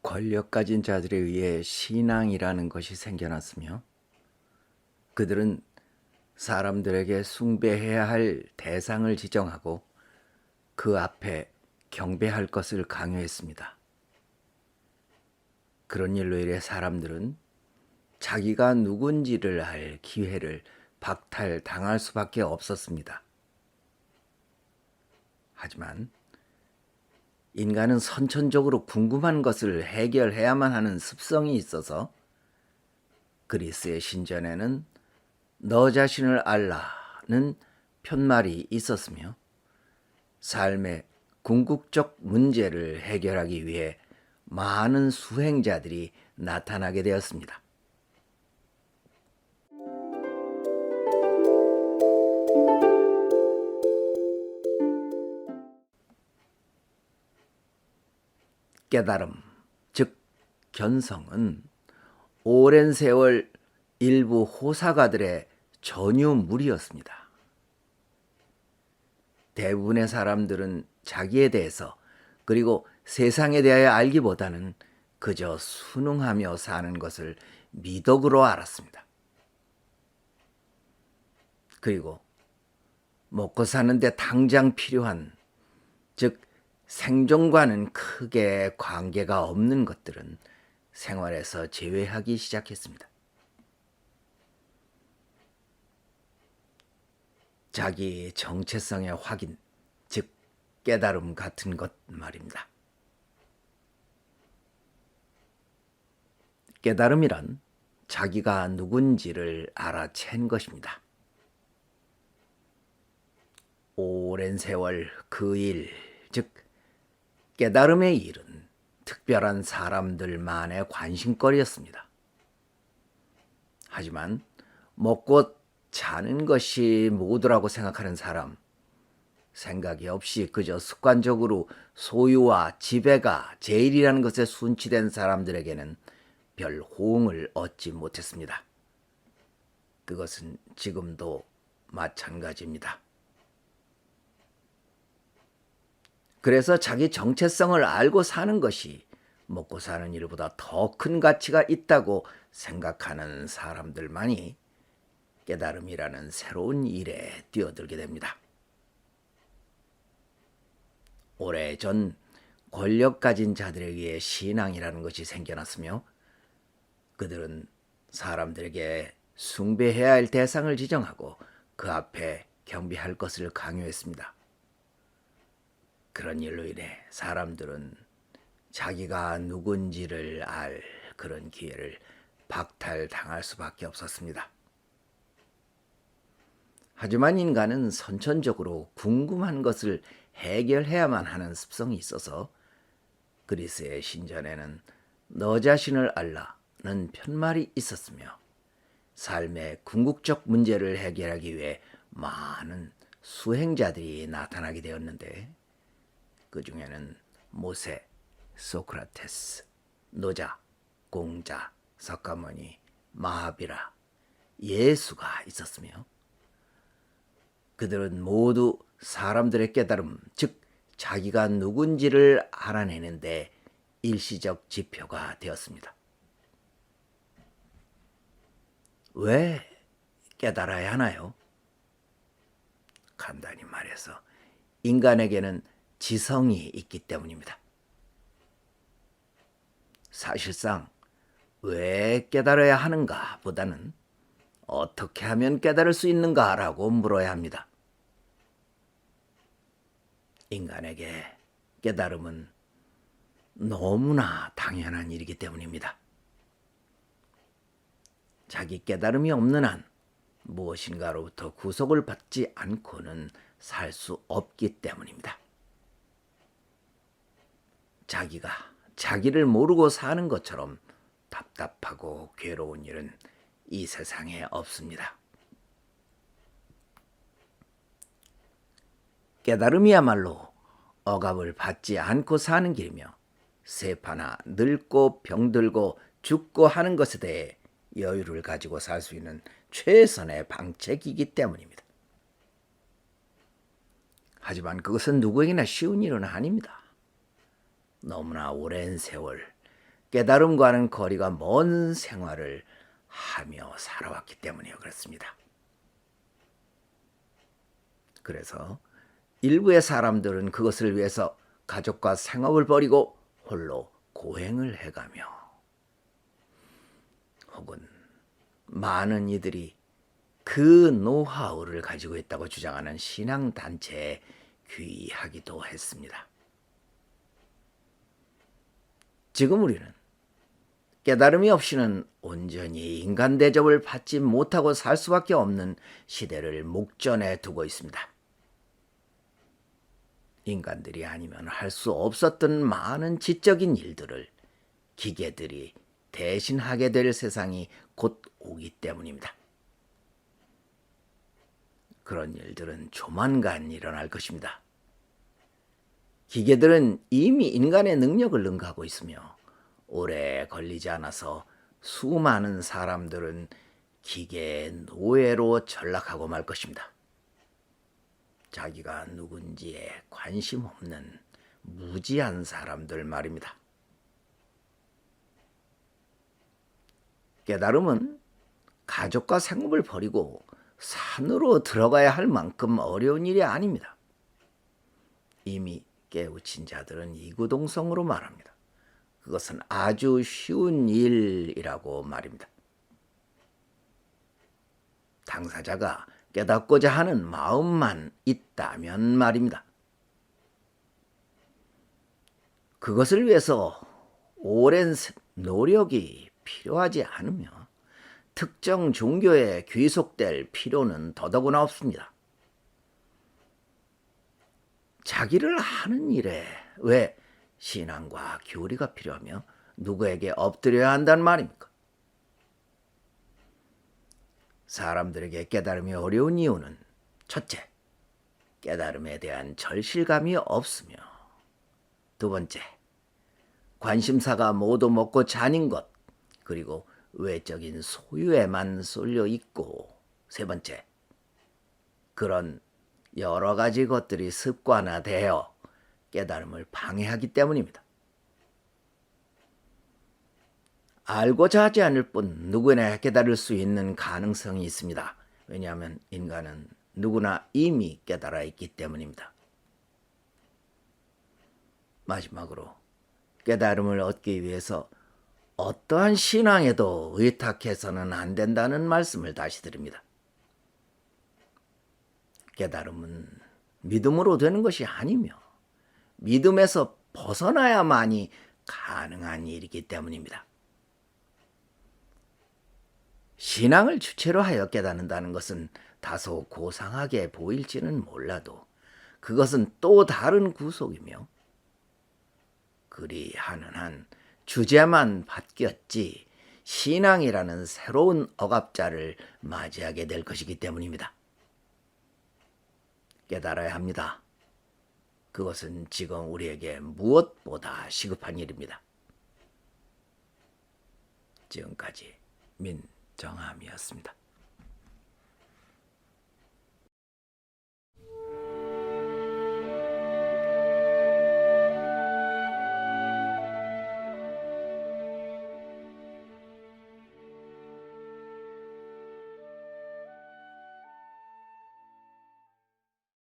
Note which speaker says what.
Speaker 1: 권력 가진 자들에 의해 신앙이라는 것이 생겨났으며 그들은 사람들에게 숭배해야 할 대상을 지정하고 그 앞에 경배할 것을 강요했습니다. 그런 일로 인해 사람들은 자기가 누군지를 알 기회를 박탈당할 수밖에 없었습니다. 하지만 인간은 선천적으로 궁금한 것을 해결해야만 하는 습성이 있어서 그리스의 신전에는 너 자신을 알라는 편말이 있었으며 삶의 궁극적 문제를 해결하기 위해 많은 수행자들이 나타나게 되었습니다. 깨달음, 즉 견성은 오랜 세월 일부 호사가들의 전유물이었습니다. 대부분의 사람들은 자기에 대해서 그리고 세상에 대하여 알기보다는 그저 순응하며 사는 것을 미덕으로 알았습니다. 그리고 먹고 사는데 당장 필요한, 즉 생존과는 크게 관계가 없는 것들은 생활에서 제외하기 시작했습니다. 자기 정체성의 확인, 즉 깨달음 같은 것 말입니다. 깨달음이란 자기가 누군지를 알아챈 것입니다. 오랜 세월 그 일, 즉 깨달음의 일은 특별한 사람들만의 관심거리였습니다. 하지만 먹고 자는 것이 모두라고 생각하는 사람, 생각이 없이 그저 습관적으로 소유와 지배가 제일이라는 것에 순치된 사람들에게는 별 호응을 얻지 못했습니다. 그것은 지금도 마찬가지입니다. 그래서 자기 정체성을 알고 사는 것이 먹고 사는 일보다 더 큰 가치가 있다고 생각하는 사람들만이 깨달음이라는 새로운 일에 뛰어들게 됩니다. 오래전 권력 가진 자들에 의해 신앙이라는 것이 생겨났으며 그들은 사람들에게 숭배해야 할 대상을 지정하고 그 앞에 경배할 것을 강요했습니다. 그런 일로 인해 사람들은 자기가 누군지를 알 그런 기회를 박탈당할 수밖에 없었습니다. 하지만 인간은 선천적으로 궁금한 것을 해결해야만 하는 습성이 있어서 그리스의 신전에는 너 자신을 알라는 편말이 있었으며 삶의 궁극적 문제를 해결하기 위해 많은 수행자들이 나타나게 되었는데 그 중에는 모세, 소크라테스, 노자, 공자, 석가모니, 마하비라, 예수가 있었으며 그들은 모두 사람들의 깨달음, 즉 자기가 누군지를 알아내는데 일시적 지표가 되었습니다. 왜 깨달아야 하나요? 간단히 말해서 인간에게는 지성이 있기 때문입니다. 사실상 왜 깨달아야 하는가 보다는 어떻게 하면 깨달을 수 있는가라고 물어야 합니다. 인간에게 깨달음은 너무나 당연한 일이기 때문입니다. 자기 깨달음이 없는 한 무엇인가로부터 구속을 받지 않고는 살 수 없기 때문입니다. 자기가 자기를 모르고 사는 것처럼 답답하고 괴로운 일은 이 세상에 없습니다. 깨달음이야말로 억압을 받지 않고 사는 길이며 세파나 늙고 병들고 죽고 하는 것에 대해 여유를 가지고 살 수 있는 최선의 방책이기 때문입니다. 하지만 그것은 누구에게나 쉬운 일은 아닙니다. 너무나 오랜 세월 깨달음과는 거리가 먼 생활을 하며 살아왔기 때문에 그렇습니다. 그래서 일부의 사람들은 그것을 위해서 가족과 생업을 버리고 홀로 고행을 해가며, 혹은 많은 이들이 그 노하우를 가지고 있다고 주장하는 신앙단체에 귀의하기도 했습니다. 지금 우리는 깨달음이 없이는 온전히 인간 대접을 받지 못하고 살 수밖에 없는 시대를 목전에 두고 있습니다. 인간들이 아니면 할 수 없었던 많은 지적인 일들을 기계들이 대신하게 될 세상이 곧 오기 때문입니다. 그런 일들은 조만간 일어날 것입니다. 기계들은 이미 인간의 능력을 능가하고 있으며 오래 걸리지 않아서 수많은 사람들은 기계의 노예로 전락하고 말 것입니다. 자기가 누군지에 관심 없는 무지한 사람들 말입니다. 깨달음은 가족과 생업을 버리고 산으로 들어가야 할 만큼 어려운 일이 아닙니다. 이미 깨우친 자들은 이구동성으로 말합니다. 그것은 아주 쉬운 일이라고 말입니다. 당사자가 깨닫고자 하는 마음만 있다면 말입니다. 그것을 위해서 오랜 노력이 필요하지 않으며 특정 종교에 귀속될 필요는 더더구나 없습니다. 자기를 하는 일에 왜 신앙과 교리가 필요하며 누구에게 엎드려야 한단 말입니까? 사람들에게 깨달음이 어려운 이유는 첫째, 깨달음에 대한 절실감이 없으며, 두 번째, 관심사가 모두 먹고 잔인 것, 그리고 외적인 소유에만 쏠려 있고, 세 번째, 그런 여러 가지 것들이 습관화되어 깨달음을 방해하기 때문입니다. 알고자 하지 않을 뿐 누구나 깨달을 수 있는 가능성이 있습니다. 왜냐하면 인간은 누구나 이미 깨달아 있기 때문입니다. 마지막으로 깨달음을 얻기 위해서 어떠한 신앙에도 의탁해서는 안 된다는 말씀을 다시 드립니다. 깨달음은 믿음으로 되는 것이 아니며 믿음에서 벗어나야만이 가능한 일이기 때문입니다. 신앙을 주체로 하여 깨닫는다는 것은 다소 고상하게 보일지는 몰라도 그것은 또 다른 구속이며 그리하는 한 주제만 바뀌었지 신앙이라는 새로운 억압자를 맞이하게 될 것이기 때문입니다. 깨달아야 합니다. 그것은 지금 우리에게 무엇보다 시급한 일입니다. 지금까지 민정함이었습니다.